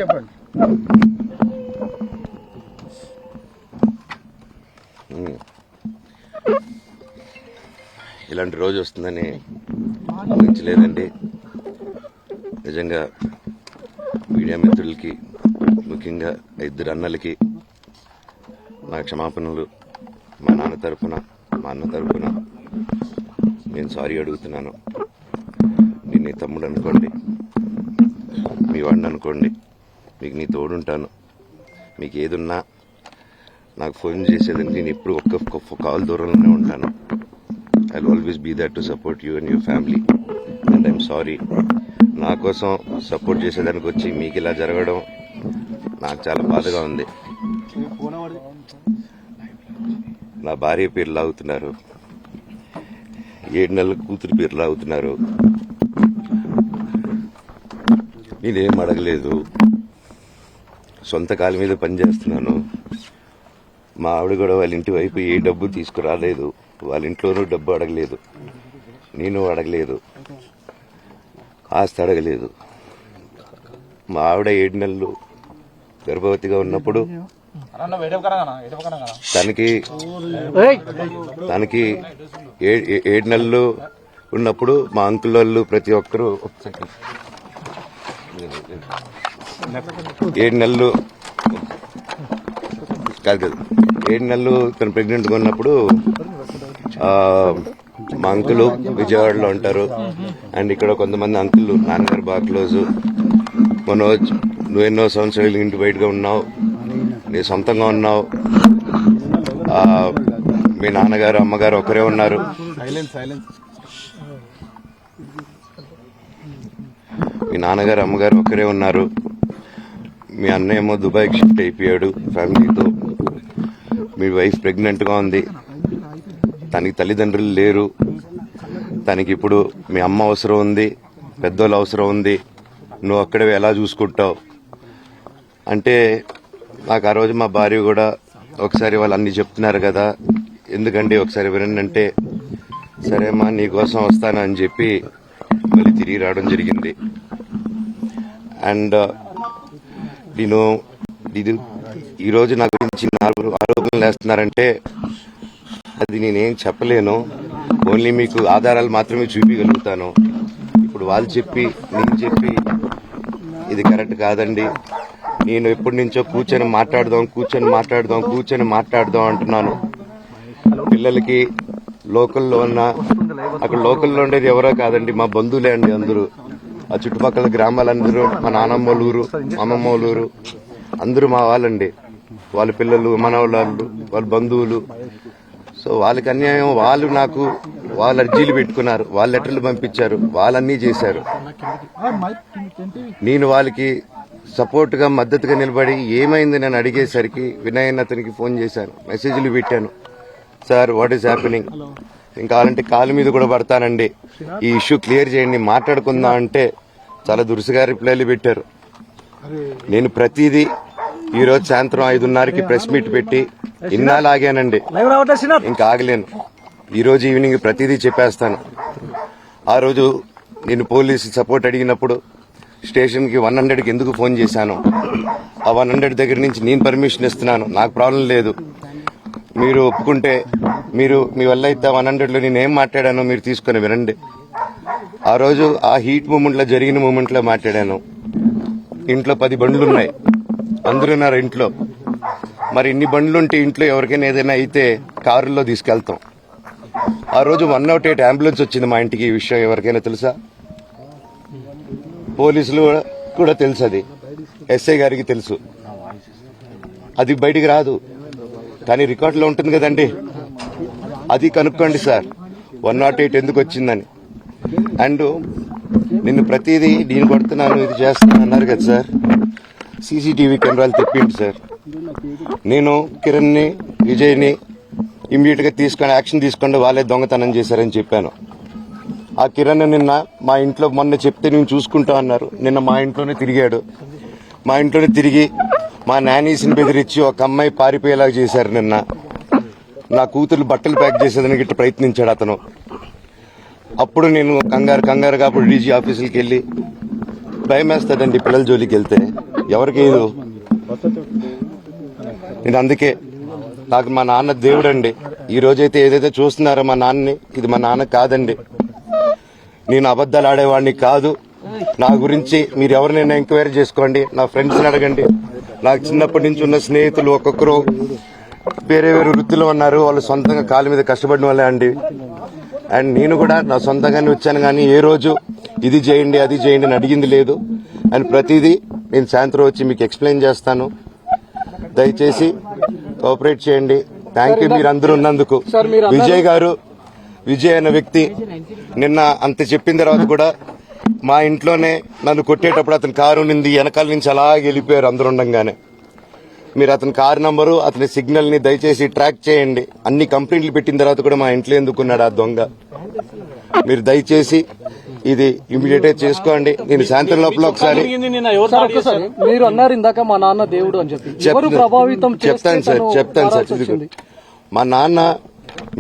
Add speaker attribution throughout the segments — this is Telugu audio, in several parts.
Speaker 1: చెప్పండి.
Speaker 2: ఇలాంటి రోజు వస్తుందని ఊహించలేదండి. నిజంగా మీడియా మిత్రులకి, ముఖ్యంగా ఇద్దరు అన్నలకి నా క్షమాపణలు. మా నాన్న తరఫున, మా అన్న తరఫున నేను సారీ అడుగుతున్నాను. నేను నీ తమ్ముడు అనుకోండి, మీ వాడిని అనుకోండి, మీకు నీ తోడుంటాను. మీకు ఏదున్నా నాకు ఫోన్ చేసేదానికి నేను ఎప్పుడు ఒక్క కాల్ దూరంలోనే ఉంటాను. I will always be there to support you and your family. And I'm sorry, నా కోసం సపోర్ట్ చేసేదానికి వచ్చి మీకు ఇలా జరగడం నాకు చాలా బాధగా ఉంది. నా భార్య పేరు లాగుతున్నారు, 7 నెలల కూతురు పేరు లాగుతున్నారు. నేనేం అడగలేదు, సొంత కాళ్ళ మీద పనిచేస్తున్నాను. మా ఆవిడ కూడా వాళ్ళ ఇంటి వైపు ఏ డబ్బు తీసుకురాలేదు, వాళ్ళ ఇంట్లోనూ డబ్బు అడగలేదు, నేను అడగలేదు, ఆస్తి అడగలేదు. మా ఆవిడ 7 నెలలు గర్భవతిగా ఉన్నప్పుడు తనకి 7 నెలలు ఉన్నప్పుడు మా అంకుల్ వాళ్ళు ప్రతి ఒక్కరూ 7 నెలలు కాదు 7 నెలలు తను ప్రెగ్నెంట్గా ఉన్నప్పుడు మా అంకులు విజయవాడలో ఉంటారు. అండ్ ఇక్కడ కొంతమంది అంకులు నాన్నగారు బాగా క్లోజు. మనోజ్, నువ్వు ఎన్నో సంవత్సరాలు ఇంటి బయటగా ఉన్నావు, నీ సొంతంగా ఉన్నావు. మీ నాన్నగారు అమ్మగారు ఒకరే ఉన్నారు. మీ నాన్నగారు అమ్మగారు ఒకరే ఉన్నారు. మీ అన్నయ్య ఏమో దుబాయ్కి షిఫ్ట్ అయిపోయాడు ఫ్యామిలీతో. మీ వైఫ్ ప్రెగ్నెంట్గా ఉంది, తనకి తల్లిదండ్రులు లేరు. తనకి ఇప్పుడు మీ అమ్మ అవసరం ఉంది, పెద్దోళ్ళు అవసరం ఉంది. నువ్వు అక్కడే ఎలా చూసుకుంటావు అంటే, నాకు ఆ రోజు మా భార్య కూడా ఒకసారి వాళ్ళు అన్ని చెప్తున్నారు కదా, ఎందుకండి ఒకసారి వినండి అంటే, సరేమ్మా నీకోసం వస్తాను అని చెప్పి మళ్ళీ తిరిగి రావడం జరిగింది. అండ్ నేను ఈరోజు నా గురించి ఆరోపణలు వేస్తున్నారంటే అది నేనేం చెప్పలేను. ఓన్లీ మీకు ఆధారాలు మాత్రమే చూపించగలుగుతాను. ఇప్పుడు వాళ్ళు చెప్పి నేను చెప్పి ఇది కరెక్ట్ కాదండి. నేను ఎప్పటి నుంచో కూర్చొని మాట్లాడదాం అంటున్నాను. పిల్లలకి లోకల్లో ఉన్న, అక్కడ లోకల్లో ఉండేది ఎవరో కాదండి, మా బంధువులే అండి అందరూ. ఆ చుట్టుపక్కల గ్రామాలందరూ మా నానమ్మ వాళ్ళ ఊరు, అమ్మమ్మ వాళ్ళ ఊరు, అందరూ మా వాళ్ళండి. వాళ్ళ పిల్లలు, మనవాళ్ళు, వాళ్ళ బంధువులు. సో వాళ్ళకి అన్యాయం, వాళ్ళు నాకు వాళ్ళ అర్జీలు పెట్టుకున్నారు, వాళ్ళ లెటర్లు పంపించారు, వాళ్ళన్నీ చేశారు. నేను వాళ్ళకి సపోర్ట్ గా మద్దతుగా నిలబడి ఏమైంది నేను అడిగేసరికి వినయ్ అతనికి ఫోన్ చేశాను, మెసేజ్లు పెట్టాను. సార్ వాట్ ఈస్ హ్యాపెనింగ్, ఇంకా కావాలంటే కాలు మీద కూడా పడతానండి, ఈ ఇష్యూ క్లియర్ చేయండి, మాట్లాడుకుందాం అంటే చాలా దురుసుగా రిప్లైలు పెట్టారు. నేను ప్రతిదీ ఈరోజు సాయంత్రం 5:30కి ప్రెస్ మీట్ పెట్టి ఇన్నాళ్ళు ఆగానండి, ఇంకా ఆగలేను. ఈరోజు ఈవినింగ్ ప్రతిదీ చెప్పేస్తాను. ఆ రోజు నేను పోలీసు సపోర్ట్ అడిగినప్పుడు స్టేషన్కి 100కి ఎందుకు ఫోన్ చేశాను, ఆ 100 దగ్గర నుంచి నేను పర్మిషన్ ఇస్తున్నాను, నాకు ప్రాబ్లం లేదు. మీరు ఒప్పుకుంటే మీరు మీ వల్ల అయితే 100లో నేనేం మాట్లాడానో మీరు తీసుకుని వినండి. ఆ రోజు ఆ హీట్ మూమెంట్లో, జరిగిన మూమెంట్లో మాట్లాడాను. ఇంట్లో 10 బండ్లు ఉన్నాయి, అందరూ ఉన్నారు ఇంట్లో. మరి ఇన్ని బండ్లుంటే ఇంట్లో ఎవరికైనా ఏదైనా అయితే కారులో తీసుకెళ్తాం. ఆ రోజు 108 అంబులెన్స్ వచ్చింది మా ఇంటికి. ఈ విషయం ఎవరికైనా తెలుసా? పోలీసులు కూడా తెలుసు, అది ఎస్ఐ గారికి తెలుసు. అది బయటికి రాదు, కానీ రికార్డులో ఉంటుంది కదండి, అది కనుక్కోండి సార్ 108 ఎందుకు వచ్చిందని. అండ్ నిన్ను ప్రతిదీ నేను కొడుతున్నాను, ఇది చేస్తున్నాను అన్నారు కదా సార్, సీసీటీవీ కెమెరాలు తెప్పిండి సార్. నేను కిరణ్ని, విజయ్ని ఇమ్మీడియట్ గా తీసుకొని యాక్షన్ తీసుకోండి, వాళ్ళే దొంగతనం చేశారని చెప్పాను. ఆ కిరణ్ నిన్న మా ఇంట్లో మొన్న చెప్తే నేను చూసుకుంటా అన్నారు. నిన్న మా ఇంట్లోనే తిరిగాడు. మా ఇంట్లోనే తిరిగి మా నానీస్ని బెదిరించి ఒక అమ్మాయి పారిపోయేలాగా చేశారు. నిన్న నా కూతురు బట్టలు ప్యాక్ చేసేదానికి ఇట్లా ప్రయత్నించాడు అతను. అప్పుడు నేను కంగారుగా అప్పుడు డీజీ ఆఫీసులకి వెళ్ళి, భయం వేస్తుందండి పిల్లల జోలికి వెళ్తే. ఎవరికి ఇది నేను అందుకే నాకు మా నాన్న దేవుడండి. ఈ రోజైతే ఏదైతే చూస్తున్నారో మా నాన్నని, ఇది మా నాన్న కాదండి. నేను అబద్ధాలు ఆడేవాడిని కాదు. నా గురించి మీరు ఎవరినైనా ఎంక్వైరీ చేసుకోండి, నా ఫ్రెండ్స్ని అడగండి. నాకు చిన్నప్పటి నుంచి ఉన్న స్నేహితులు ఒక్కొక్కరు వేరే వేరే వృత్తిలో ఉన్నారు. వాళ్ళు సొంతంగా కాళ్ళ మీద కష్టపడిన వాళ్ళే అండి. అండ్ నేను కూడా నా సొంతంగానే వచ్చాను, కానీ ఏ రోజు ఇది చేయండి అది చేయండి అని అడిగింది లేదు. అండ్ ప్రతిదీ నేను సాయంత్రం వచ్చి మీకు ఎక్స్ప్లెయిన్ చేస్తాను. దయచేసి కోఆపరేట్ చేయండి. థ్యాంక్ యూ మీరు అందరూ ఉన్నందుకు. విజయ్ అనే వ్యక్తి నిన్న అంత చెప్పిన తర్వాత కూడా మా ఇంట్లోనే నన్ను కొట్టేటప్పుడు అతని కారు నింది వెనకాల నుంచి అలా వెళ్ళిపోయారు అందరూ ఉండంగానే. మీరు అతని కారు నంబరు, అతని సిగ్నల్ ని దయచేసి ట్రాక్ చేయండి. అన్ని కంప్లైంట్లు పెట్టిన తర్వాత కూడా మా ఇంట్లో ఎందుకున్నాడు ఆ దొంగ? మీరు దయచేసి ఇది ఇమీడియట్ గా చేసుకోండి. నేను సాయంత్రం లోపల ఒకసారి
Speaker 1: మీరు అన్నారు ఇందాక మా నాన్న దేవుడు అని చెప్పి
Speaker 2: చెప్తాను సార్. మా నాన్న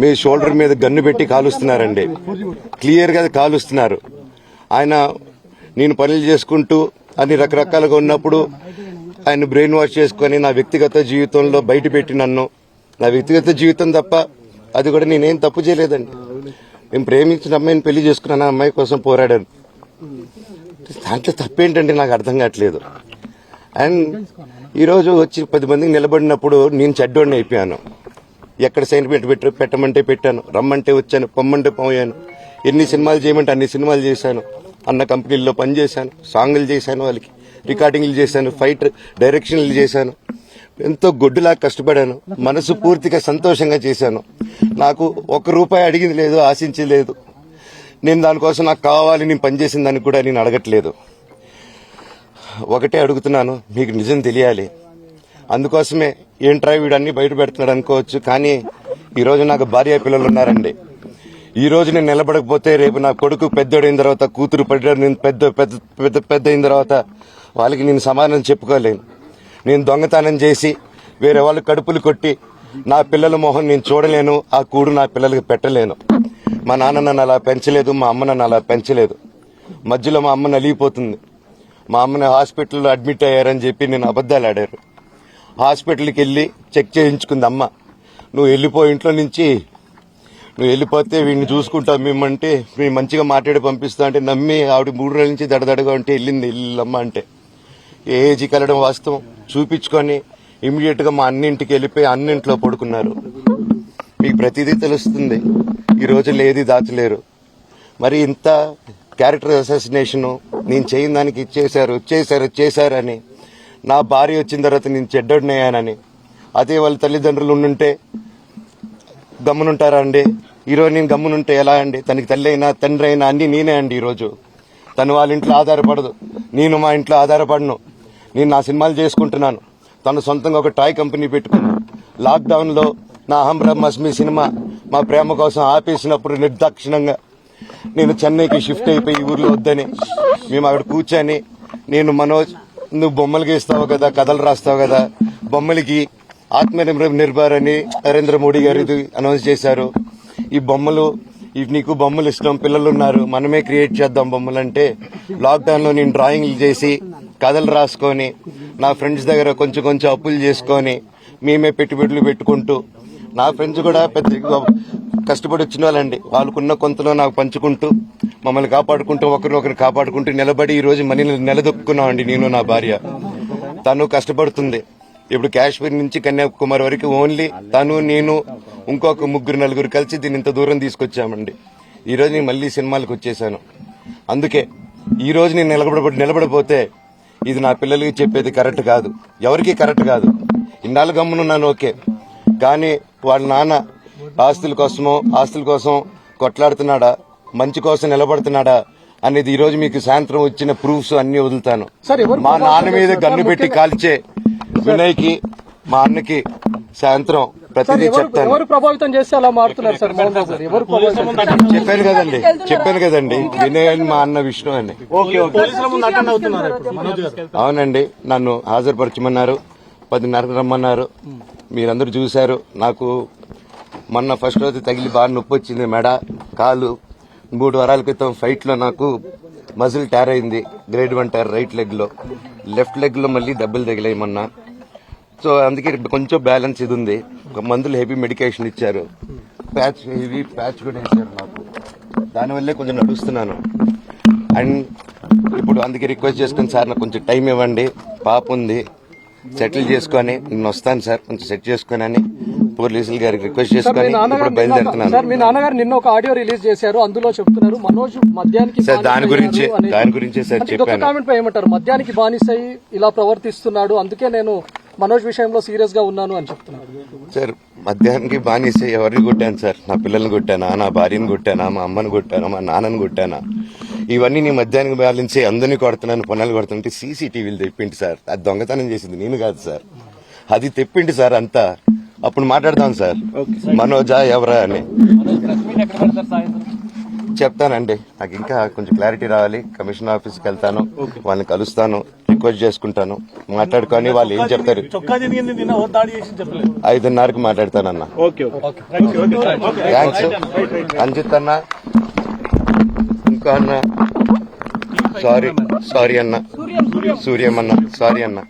Speaker 2: మీ షోల్డర్ మీద గన్ను పెట్టి కాలుస్తున్నారండి, క్లియర్ గా కాలుస్తున్నారు. ఆయన నేను పనులు చేసుకుంటూ అన్ని రకరకాలుగా ఉన్నప్పుడు ఆయన బ్రెయిన్ వాష్ చేసుకుని నా వ్యక్తిగత జీవితంలో బయట పెట్టి నన్ను, నా వ్యక్తిగత జీవితం తప్ప అది కూడా నేనేం తప్పు చేయలేదండి. నేను ప్రేమించిన అమ్మాయిని పెళ్లి చేసుకున్నాను, ఆ అమ్మాయి కోసం పోరాడాను. దాంట్లో తప్పేంటంటే నాకు అర్థం కావట్లేదు. అండ్ ఈరోజు వచ్చి 10 మందికి నిలబడినప్పుడు నేను చెడ్డోడిని అయిపోయాను. ఎక్కడ సైన్ పెట్టమంటే పెట్టాను, రమ్మంటే వచ్చాను, పొమ్మంటే పోయాను. ఎన్ని సినిమాలు చేయమంటే అన్ని సినిమాలు చేశాను. అన్న కంపెనీల్లో పనిచేశాను, సాంగులు చేశాను, వాళ్ళకి రికార్డింగ్లు చేశాను, ఫైట్ డైరెక్షన్లు చేశాను. ఎంతో గొడ్డులా కష్టపడాను, మనసు పూర్తిగా సంతోషంగా చేశాను. నాకు ₹1 అడిగింది లేదు, ఆశించేది లేదు. నేను దానికోసం నాకు కావాలి, నేను పనిచేసిన దానికి కూడా నేను అడగట్లేదు. ఒకటే అడుగుతున్నాను, మీకు నిజం తెలియాలి. అందుకోసమే ఏంట్రా వీడన్నీ బయట పెడుతున్నాడు అనుకోవచ్చు, కానీ ఈరోజు నాకు భార్య పిల్లలు ఉన్నారండి. ఈ రోజు నేను నిలబడకపోతే రేపు నా కొడుకు పెద్దోడైన తర్వాత, కూతురు నేను పెద్ద అయిన తర్వాత వాళ్ళకి నేను సమాధానం చెప్పుకోలేను. నేను దొంగతనం చేసి వేరే వాళ్ళు కడుపులు కొట్టి నా పిల్లల మొహం నేను చూడలేను, ఆ కూడు నా పిల్లలకి పెట్టలేను. మా నాన్న నన్ను అలా పెంచలేదు, మా అమ్మ నన్ను అలా పెంచలేదు. మధ్యలో మా అమ్మ నలిగిపోతుంది. మా అమ్మని హాస్పిటల్లో అడ్మిట్ అయ్యారని చెప్పి నేను అబద్దాలు ఆడారు. హాస్పిటల్కి వెళ్ళి చెక్ చేయించుకుంది అమ్మ. నువ్వు వెళ్ళిపో ఇంట్లో నుంచి, నువ్వు వెళ్ళిపోతే వీడిని చూసుకుంటావు మేమంటే, మేము మంచిగా మాట్లాడి పంపిస్తా అంటే నమ్మి ఆవిడ 3 రోజుల నుంచి దడదడగా ఉంటే వెళ్ళమ్మ అంటే. ఏజీ కలడం వాస్తవం చూపించుకొని ఇమీడియట్ గా మా అన్నింటికి వెళ్ళిపోయి అన్నింట్లో పడుకున్నారు. మీకు ప్రతిదీ తెలుస్తుంది. ఈ రోజుల్లో ఏది దాచలేరు. మరి ఇంత క్యారెక్టర్ అసాసినేషన్ నేను చేయని దానికి చేశారు అని, నా భార్య వచ్చిన తర్వాత నేను చెడ్డోడినయ్యానని, అదే వాళ్ళ తల్లిదండ్రులు ఉండుంటే గమ్మునుంటారా అండి? ఈరోజు నేను గమ్మునుంటే ఎలా అండి? తనకి తల్లి అయినా తండ్రి అయినా అన్ని నేనే అండి. ఈరోజు తను వాళ్ళ ఇంట్లో ఆధారపడదు, నేను మా ఇంట్లో ఆధారపడను. నేను నా సినిమాలు చేసుకుంటున్నాను, తను సొంతంగా ఒక టాయ్ కంపెనీ పెట్టుకున్నాను. లాక్డౌన్ లో నా అహం బ్రహ్మాస్మి సినిమా మా ప్రేమ కోసం ఆపేసినప్పుడు నిర్దాక్షిణంగా నేను చెన్నైకి షిఫ్ట్ అయిపోయి ఈ ఊర్లో వద్దని మేము అక్కడ కూర్చొని, నేను మనోజ్ నువ్వు బొమ్మలు గీస్తావు కదా, కథలు రాస్తావు కదా, బొమ్మలకి ఆత్మనిర్భర్ అని నరేంద్ర మోడీ గారు ఇది అనౌన్స్ చేశారు. ఈ బొమ్మలు, నీకు బొమ్మలు ఇష్టం, పిల్లలు ఉన్నారు, మనమే క్రియేట్ చేద్దాం బొమ్మలంటే, లాక్డౌన్ లో నేను డ్రాయింగ్లు చేసి కథలు రాసుకొని నా ఫ్రెండ్స్ దగ్గర కొంచెం అప్పులు చేసుకొని మేమే పెట్టుబడులు పెట్టుకుంటూ, నా ఫ్రెండ్స్ కూడా పెద్ద కష్టపడి వచ్చిన వాళ్ళండి. వాళ్ళకున్న కొంతలో నాకు పంచుకుంటూ, మమ్మల్ని కాపాడుకుంటూ, ఒకరినొకరు కాపాడుకుంటూ నిలబడి ఈ రోజు మనీ నిలదొక్కున్నామండి. నేను నా భార్య, తను కష్టపడుతుంది. ఇప్పుడు కాశ్మీర్ నుంచి కన్యాకుమారి వరకు ఓన్లీ తను, నేను, ఇంకొక 3-4 కలిసి దీన్ని ఇంత దూరం తీసుకొచ్చామండి. ఈ రోజు నేను మళ్లీ సినిమాలకు వచ్చేసాను. అందుకే ఈ రోజు నేను నిలబడపోతే ఇది నా పిల్లలకి చెప్పేది కరెక్ట్ కాదు, ఎవరికి కరెక్ట్ కాదు. ఇన్నాళ్ళు గమ్మునున్నాను ఓకే, కానీ వాళ్ళ నాన్న ఆస్తుల కోసం కొట్లాడుతున్నాడా, మంచి కోసం నిలబడుతున్నాడా అనేది ఈ రోజు మీకు సాయంత్రం వచ్చిన ప్రూఫ్స్ అన్ని వదులుతాను. మా నాన్న మీద గన్ను పెట్టి కాల్చే వినయ్కి, మా అన్నకి సాయంత్రం ప్రతిదీ చెప్తాను. చెప్పాను కదండి వినయ్ అని, మా అన్న విష్ణు అని. అవునండి, నన్ను హాజరుపరచమన్నారు, 10:30 రమ్మన్నారు. మీరందరూ చూశారు. నాకు మొన్న ఫస్ట్ రోజు తగిలి బాగా నొప్పి వచ్చింది, మెడ, కాలు. 3 వారాల క్రితం ఫైట్ లో నాకు మజిల్ టైర్ అయింది, గ్రేడ్ 1 టైర్ రైట్ లెగ్ లో. లెఫ్ట్ లెగ్ లో మళ్ళీ దెబ్బలు తగిలేయమన్నా. సో అందుకే కొంచెం బ్యాలెన్స్ ఇది ఉంది. ఒక మందులు హెవీ మెడికేషన్ ఇచ్చారు, హెవీ ప్యాచ్ కూడా ఇచ్చారు నాకు. దానివల్లే కొంచెం నడుస్తున్నాను. అండ్ ఇప్పుడు అందుకే రిక్వెస్ట్ చేసుకుని సార్ నాకు కొంచెం టైం ఇవ్వండి, పాప ఉంది, సెటిల్ చేసుకొని నేను వస్తాను సార్, కొంచెం సెట్ చేసుకొని అని పోలీసులు గారికి రిక్వెస్ట్ చేసుకొని ఇప్పుడు బయలుదేరుతున్నాను.
Speaker 1: సార్ మీ నాన్నగారు నిన్న ఒక ఆడియో రిలీజ్ చేశారు, అందులో చెప్తున్నారు మనోజ్ మద్యానికి
Speaker 2: సార్ దాని గురించే సార్ చెప్పాను.
Speaker 1: కామెంట్ పై ఏమంటారు? మద్యానికి బానిసై ఇలా ప్రవర్తిస్తున్నాడు, అందుకే నేను మనోజ్ విషయంలో సీరియస్ గా ఉన్నాను అని చెప్తున్నారు.
Speaker 2: సార్ మద్యానికి బానిసే ఎవరిని కొట్టాను సార్? నా పిల్లల్ని కొట్టానా, నా భార్యను కొట్టానా, మా అమ్మని కొట్టానా, మా నాన్నని కొట్టానా? ఇవన్నీ నీ మద్యానికి బ్యాలెన్సే, అందరినీ కొడుతున్నాను, పనులు కొడుతుంటే సీసీటీవీలు తెప్పిండి సార్. అది దొంగతనం చేసింది నేను కాదు సార్, అది తెప్పిండి సార్ అంతా. అప్పుడు మాట్లాడదాం సార్ మనోజా ఎవరా అని చెప్తానండి. నాకు ఇంకా కొంచెం క్లారిటీ రావాలి. కమిషనర్ ఆఫీస్కి వెళ్తాను, వాళ్ళని కలుస్తాను, రిక్వెస్ట్ చేసుకుంటాను, మాట్లాడుకొని వాళ్ళు ఏం చెప్తారు. 5:30కి మాట్లాడతానన్నా. థ్యాంక్స్ అంజిత్ అన్న. ఇంకా అన్న సారీ అన్న, సూర్యం అన్న సారీ అన్న.